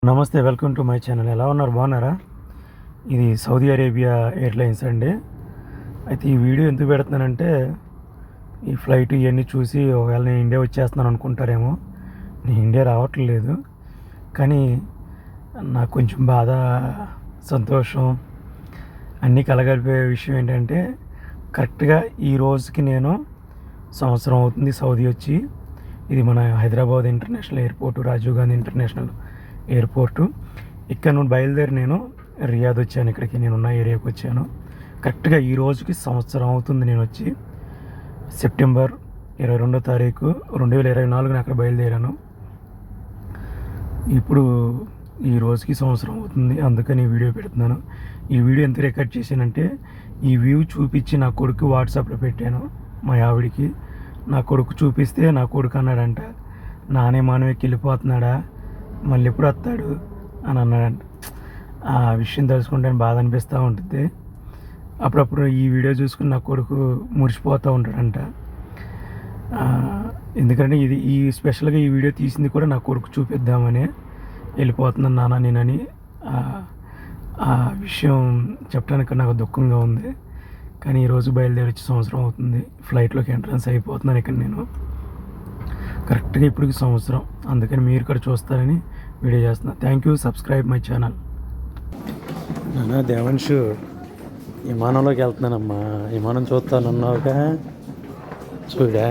నమస్తే, welcome to my channel. ఎలా ఉన్నారు, బాగున్నారా? ఇది సౌదీ అరేబియా ఎయిర్లైన్స్ అండి. అయితే ఈ వీడియో ఎందుకు పెడుతున్నానంటే, ఈ ఫ్లైట్ ఇవన్నీ చూసి ఒకవేళ నేను ఇండియా వచ్చేస్తున్నాను అనుకుంటారేమో. నేను ఇండియా రావట్లేదు, కానీ నాకు కొంచెం బాధ, సంతోషం అన్నీ కలగలిపే విషయం ఏంటంటే, కరెక్ట్గా ఈ రోజుకి నేను సంవత్సరం అవుతుంది సౌదీ వచ్చి. ఇది మన Hyderabad international airport, Rajiv Gandhi international airport. ఇక్కడ నుండి బయలుదేరి నేను రియాద్ వచ్చాను. ఇక్కడికి నేనున్న ఏరియాకి వచ్చాను. కరెక్ట్గా ఈ రోజుకి సంవత్సరం అవుతుంది నేను వచ్చి. సెప్టెంబర్ 22వ తారీఖు 2024 అక్కడ బయలుదేరాను. ఇప్పుడు ఈ రోజుకి సంవత్సరం అవుతుంది, అందుకని ఈ వీడియో పెడుతున్నాను. ఈ వీడియో ఎంత రికార్డ్ చేశానంటే, ఈ వ్యూ చూపించి నా కొడుకు వాట్సాప్లో పెట్టాను. మా ఆవిడికి నా కొడుకు చూపిస్తే, నా కొడుకు అన్నాడంట, నానే మానవకి వెళ్ళిపోతున్నాడా, మళ్ళీ ఎప్పుడు వస్తాడు అని అన్నాడంట. ఆ విషయం తెలుసుకుంటే బాధ అనిపిస్తూ ఉంటుంది. అప్పుడప్పుడు ఈ వీడియో చూసుకుని నా కొడుకు మురిసిపోతూ ఉంటాడంట. ఎందుకంటే ఈ స్పెషల్గా ఈ వీడియో తీసింది కూడా నా కొడుకు చూపిద్దామని. వెళ్ళిపోతున్నాను నాన్న నేనని. ఆ విషయం చెప్పడానికి నాకు దుఃఖంగా ఉంది. కానీ ఈరోజు బయలుదేరి వచ్చి సంవత్సరం అవుతుంది. ఫ్లైట్లోకి ఎంట్రన్స్ అయిపోతున్నాను ఇక్కడ నేను. కరెక్ట్గా ఇప్పటికి సంవత్సరం, అందుకని మీరు కూడా చూస్తారని వీడియో చేస్తున్నాను. Thank you, subscribe my channel. నాన్న దేవంశు, విమానంలోకి వెళ్తున్నానమ్మా. విమానం చూస్తానన్నావుగా, చూడా.